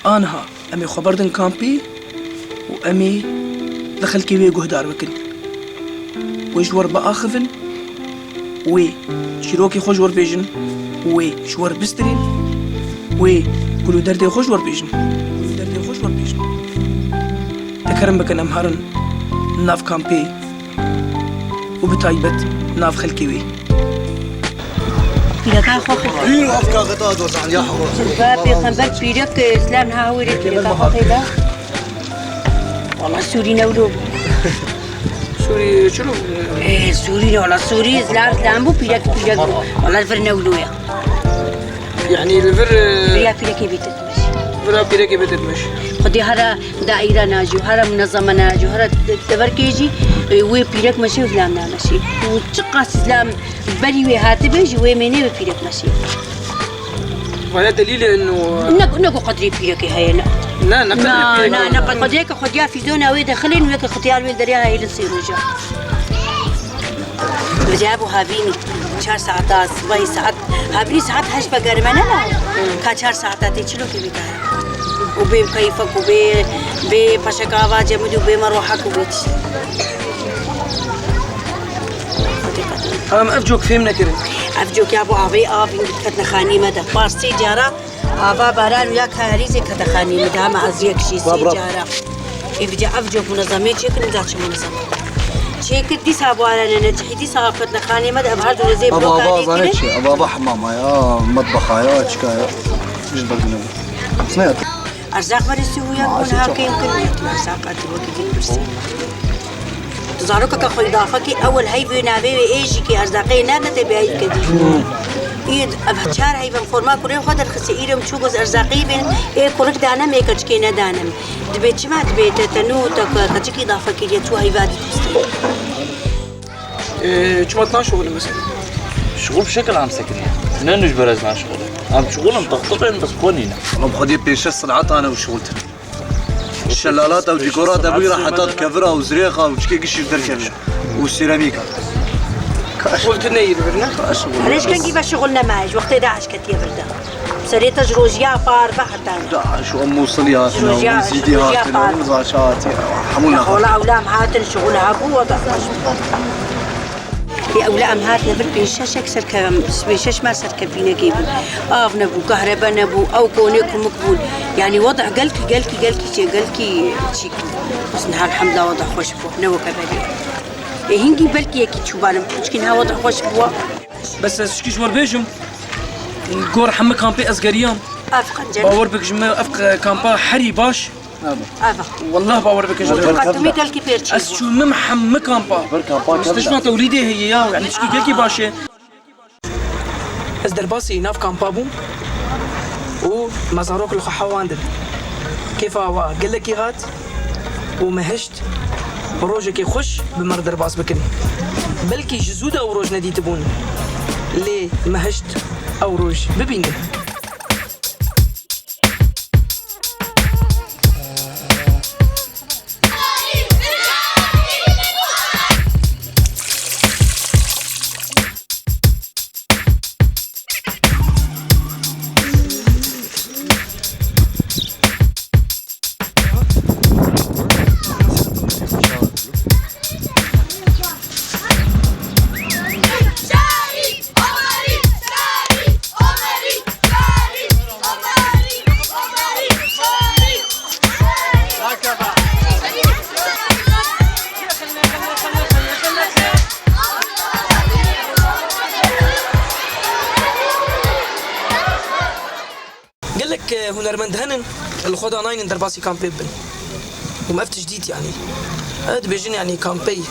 آنها أمي خبردن كامبي وأمي دخل كيوي جهدار بكن ويجور بآخذن وي شيروكي خوجور بيجن وي شور بسترين وي كلو دردي خوجور بيجن تكرم بكن أمهارن ناف كامبي وبتايبت ناف خلكيوي بيركا خوخي ايوه افكار غطاء وزعن يا حروس بابي خنبت بيرك اسلام هاوري بيركا خوخي لا والله سوري نولو سوري شنو؟ ايه سوري والله سوري اسلام بو بيرك والله الفر نولويا يعني الفر بيرك بيتت فرا بيرك بتدمش خدي هرا دائرة ناجو هرا منظمة ناجو هرا تبركيجي وي بيرك ماشي وسلام ماشي وتشقى اسلام بري هاتبج وي مني بيرك ماشي وهذا دليل انه نقو قدري بيرك هاي لا نقد قدريك خديها في زونة وي داخلين ويك اختيار وي دريها هي لنصيروا جا جابوا هابيني 4 ساعات صباحي ساعات هابيني ساعات هش بقرمنا لا كا 4 ساعات تيجلو في بيتها وبي كيفك وبي باشكاوا جمدو بي مروحك وبيت أفجوك فهمنا كده أفجوك يا أبو عبي كتنا خاني مدى بارسي جارة أبا باران وياك هاريزي كتنا خاني مدى مع أزيك شي سيجارة إفجا أفجوك منظمة شكل نزاتش منظمة شكل دي سابو على نجحي دي ساب كتنا خاني مدى أبهردو نزي بلوك عليك كده أبا حمامة يا مطبخة يا شكاية مش بقنا سنيت أرزاق برسي وياك ونها كي يمكن أرزاق أتبوكي برسي تزارك كخوي ضافكي أول هاي بينابي إيجي كي أرزاقي نابته بهاي كدي إيد أبهشار هاي بنفورما كورين خد الخسائر مشوجز أرزاقي بين إيه كورك دانم إيه كشكي ندانم دبيت شما دبيت تنو تك كشكي ضافكي جتوا هاي بادي تستوي شو 12 شغل مثلا شغل بشكل عام سكري ننج برزنا شغل عم شغل مطقطقين بس بونينا أنا بخدي بيش الصنعات أنا وشغلتها الشلالات أو ديكورات أبوي راح حطات كفرة وزريقة وشكي قش يقدر كذا والسيراميكا قلت لنا يدبرنا ليش كان جيب شغلنا معاش وقت 11 كتير بردا سريت جروجيا بار بحتان داعش وأم وصلياتنا وزيدياتنا ومزاشات حمولنا ولا أولام هاتن شغلها بو وضع في أولام هاتنا بالبيشش أكثر بيشش ما صار كبينا جيبوا نبو كهرباء نبو أو كونيكم مقبول يعني وضع قلكي شيء بس نهار الحمد لله وضع خوش بو نو كبير هنجي بلكي يكي تشوفانم مشكلها وضع خوش بو بس شكي شوار بيجم نقول حمى كامبي أزقريان أفقا جل باور بك جمع أفق كامبا حري باش أفقا والله باور بك جمع قدمي قلكي بيرتشي أس شو مم كامبا استشفى توليدي هي يا يعني شكي قلكي باشة أس درباسي ناف كامبا بوم ومزاروك الخحواندن كيف هو قال لك يغات ومهشت روجك يخش بمر درباس بكن بلكي جزودة أو روج ندي تبون ليه مهشت أو روج ببينه هنرمند هنن الخوضة ناين درباسي كامبي بن ومفتش جديد يعني هاد بيجين يعني كامبي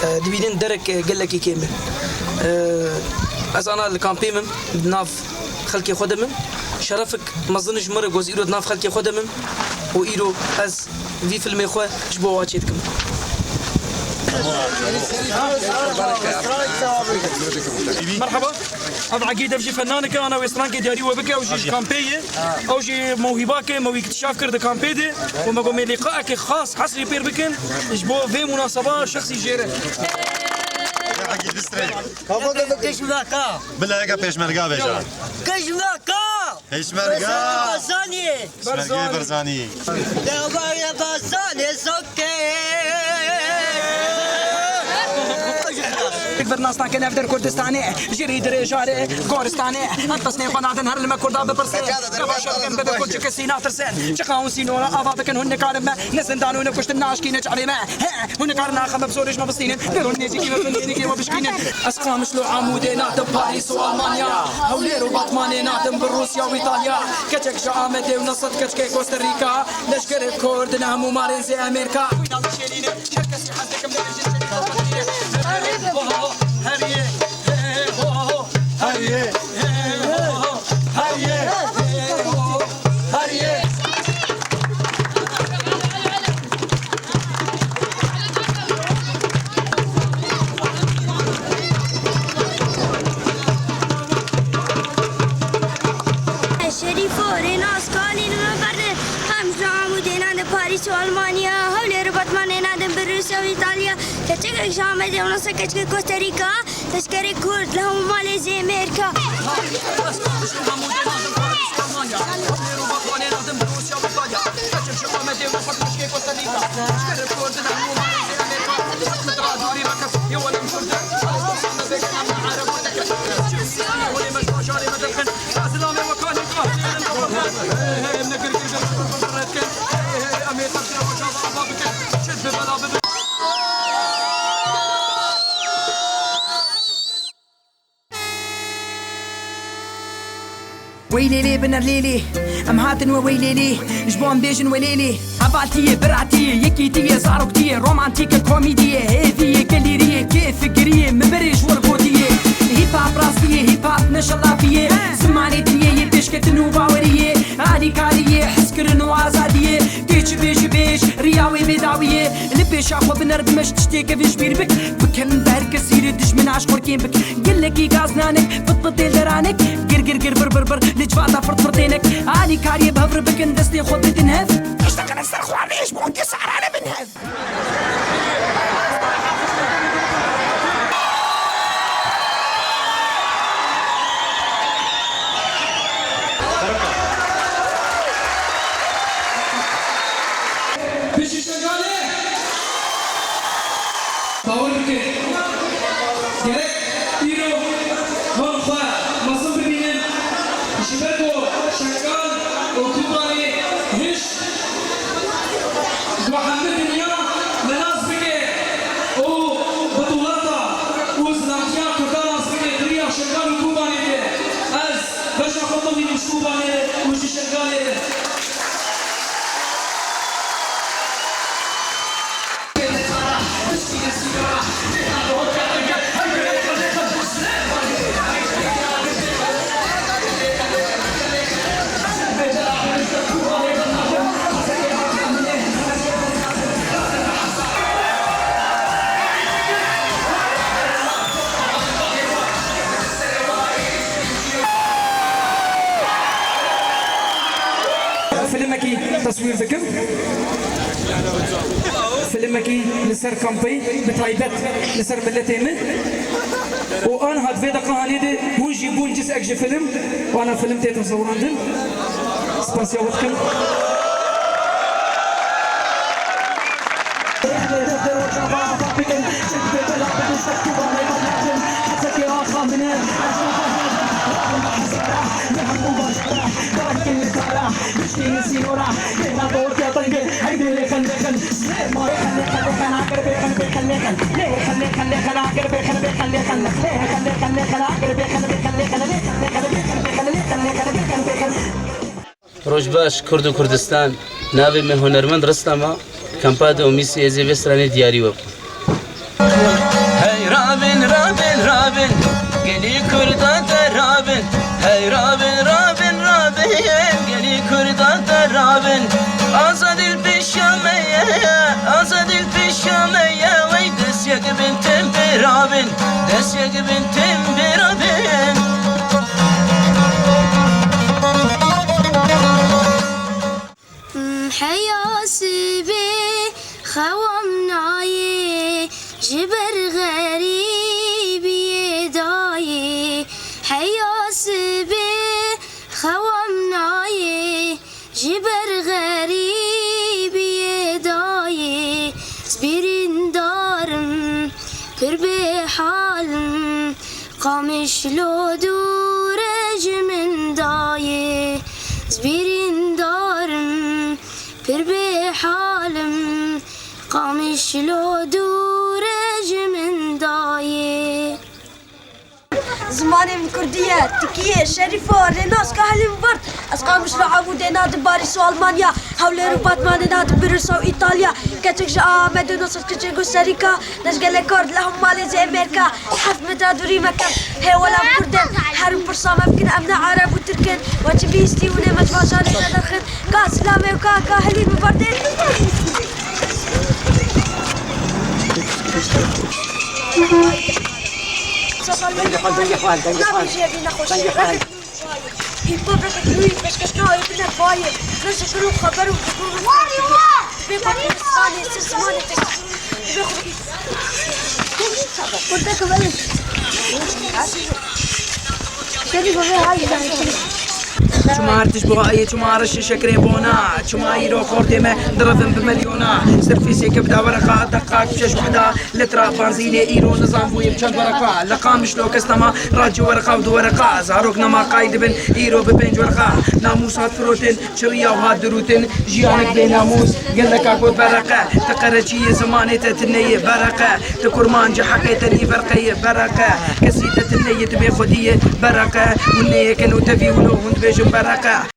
دبيدين درك قال لك كامل أنا الكامبي من بناف خلكي خودة من شرفك ما ظنش مرة جوز إيرو بناف خلكي خودة من وإيرو أز في فيلم إخوة شبوا واتشيتكم مرحبا أنا عقيدة بجي فنانك أنا ويسترانك دياري وبك أو جي كامبية أو جي موهباك موهبة اكتشاف كرد كامبيدي وما قوم لقائك خاص حصري بير بكن جبو في مناسبة شخصي جيرة كشماكا بالله هيك بيشمرقا بيجا كشماكا هشمرقا برزاني برزاني دوايا برزاني زوكي تكبر ناصنا كنافدر كردستاني جري دري جاري كورستاني التصنيف قناعة نهر لما كردا ببرسين كباشر كن بدا كل شك سينا ترسين شقاون سينورا أبابكن هن كارما نسن دانون كشت الناش كينا جعلي ما هن كارنا خم بسوريش ما بستين نرون نيجي كيما بنيني كيما بشكين أسقام مشلو عمودي ناتم باريس وألمانيا هوليرو باتماني ناتم بروسيا وإيطاليا كتك جامدي ونصت كتك كوستاريكا لشكر كورد نامو مارين زي أمريكا شركسي حزكم هريه هريه هريه هريه شريف وريناس كانين مبرد همزة عمودين باريس وألمانيا هولي ربط مانين عندن بروسيا وإيطاليا كتشك جامدة ونص كتشك كوستاريكا تشكري كورد لهم ماليزيا أمريكا ويليلي بن الليلي ام هاتن وويليلي جبون بيجن وليلي عبالتي برعتي يكيتي زاروكتي رومانتيك كوميدية هذي كاليرية كيف فكرية مبرج ورقودية هيب هاب راسية هيب هاب نشلافية سمعني دنيا بيشكت نوباورية عالي كالية حسكر نوازادية تيج بيج بيج رياوي بيداوية لبيش اخو بنرد مش تشتيك فيش بيربك بكن بارك سير دش من عشقور كيمبك قلكي غازنانك بطبطي درانك قر بربر لجفاتا فرطينك عالي كاري بهفر بكن دستي خود بتنهف اشتغل استرخو عليش بونكي سعر انا بنهف بشي شغالي باورك gerek biro monfa masum bibinin şibeko şakal okubani hiç Muhammed dünya menaz bike o batulata uznamtiya kurdanas bike driya şakal okubani az başa khodum bin şubani uji şakali فيلمكي تصوير ذكر فيلمكي لسر كامبي بتايبت لسر ملتين وانا هاد فيدا قهاني دي هو جيبون جس اكجي فيلم وانا فيلم تيتا صوران دي سباسيا وقتكم روجباش كرد كردستان ناوي من هنرمند رستما كامباد وميسي ازي بسراني دياري وب هاي رابن رابن رابن قلي كردا رابن هاي رابن رابن رابن قلي كردا رابن أزاد البشامية أزاد البشامية ويدس يا بنت برابن دس يا بنت برابن حياسبي خوامناي جبر غريب يداي حياسبي خوامناي جبر غريبي داي سبيرين دارم كربي حالم قامش لو دورج من داي سبيرين دارم كربي حالم قامش لو دورج من داي زماني من كردية تركيا شريفة ريناس كهلي مبرد أسقام مش لعبوا دينات باريس وألمانيا حول روبات مانينات بروسا وإيطاليا كتك جاء مدينة كتك كوستاريكا نشغل كورد لهم ماليزيا أمريكا حف متى دوري مكان هي ولا كردن حرب برصا ممكن أمنا عرب وتركن وتبيستي ونمت ماشاني ندخل كاس لامي كاهلي مبردين شمار تشبه أي شمار شكري بونا شمايرو كورديمة ضربن بمليونا سرفيسي كبدا ورقة دقاق بشش وحدة لترا بنزيني إيرو نظام بوي بشد ورقة لقام شلو كستما راجو ورقة ودو ورقة زاروك نما قايد بن إيرو ببنج ورقة ناموسات فروتن شريا وهاد دروتن جيانك بناموس قلك أقود برقة تقرشي زماني تتنية برقة تكرمان جحكي تني برقية برقة كسيتة تنية تبي خدية برقة ونية كانوا تفي ولو هند بيجو برقة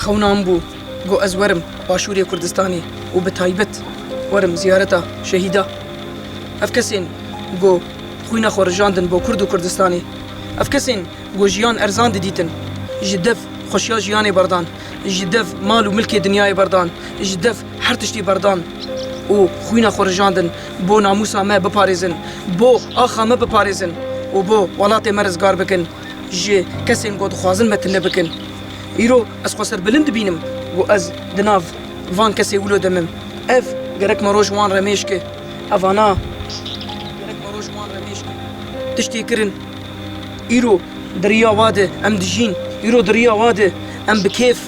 خونام بو جو از ورم باشوری کردستانی و بتایبت ورم زیارتا شهیدا افکسین جو خوینا خورجاندن بو کرد و کردستانی افکسین جو جیان ارزان دیتن جدف خوشیا جیانی بردان جدف مال و ملک دنیای بردان جدف هر تشتی بردان و خوینا خورجاندن بو ناموسا ما بپاريزن بو آخا ما بپاريزن و بو ولات مرزگار بکن جي کسین گو دخوازن متن بکن ایرو از خسر بلند بینم و از دناف وان کسی ولو دمم اف گرک مروج وان رمیش که افانا گرک مروج وان رمیش که تشتی کرن ایرو دریا واده ام دجین ایرو دریا واده ام بکیف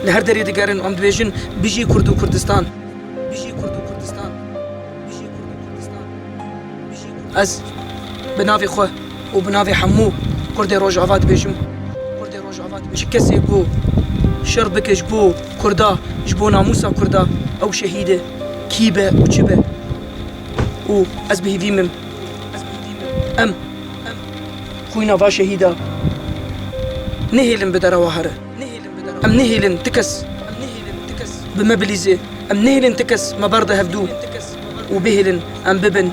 لهر دری دگرن ام دبیجن بيجي كردو كردستان بيجي كردو كردستان بيجي كردو كردستان بيجي از بنافي خو وبنافي حمو كردي روج عفاد بيجم كردي روج عفاد بيجم كسي بو شربك جبو كردا جبو ناموسا كردا او شهيده كيبه وشبه و از بهيفيمم ام خوينا با شهيده نهيلن بدرواهره ام نهيلن تكس بمبليزه ام نهيلن تكس ما برده هفدو وبهلن ام ببن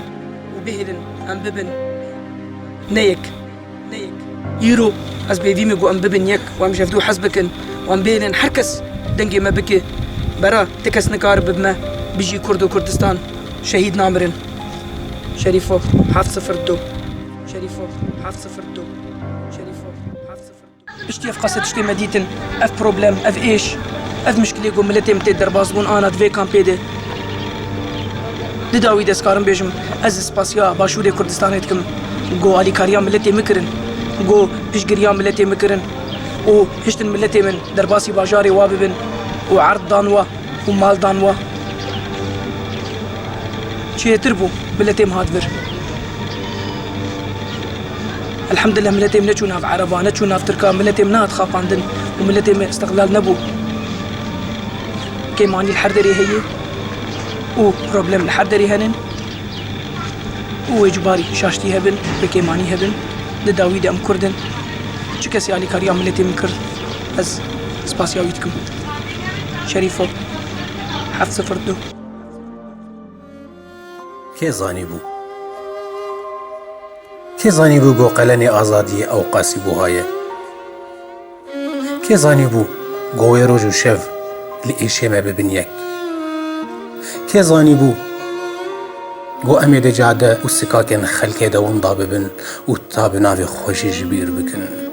وبهلن ام ببن نيك يرو از بيفيمي جو ام ببن يك وام جفدو حسبكن وام بهلن حركس دنجي ما بكي برا تكس نكار بما بيجي كردو كردستان شهيد نامرن شريفو حاف صفر دو شريفو حاف صفر دو شريفو حاف صفر دو اشتي في قصة اشتي مديتن اف بروبلم اف ايش اف مشكلة جو ملتي متي دربازبون انا دوي كامبيدي دداوي دسكارم بيجم از سباسيا باشوري كردستان اتكم جو علي كاريا ملتي مكرن جو بيشجريا ملتي مكرن و هشتن ملتي من درباسي باجاري واببن وعرض دانوا ومال دانوا شي تربو ملتي مهادفر الحمد لله ملتي من نشونا في عربا نشونا في تركا ملتي منها تخاف عندن وملتي من استقلال نبو كيماني الحردري هي و بروبلم الحردري هنن و اجباري شاشتي هبن بكيماني هبن لداويد ام كردن چه کسی علی کاری عملتی میکرد از سپاسیاویتکم شریفو 702 كي زاني بو گو قلني آزادي أو قاسي بو هاي كي زاني بو گو روج و شف لإيشي ما ببنيك كي زاني بو گو أمي دجاده و سكاكن خلقه دون ضاببن و تاب ناوي خوشي جبير بكن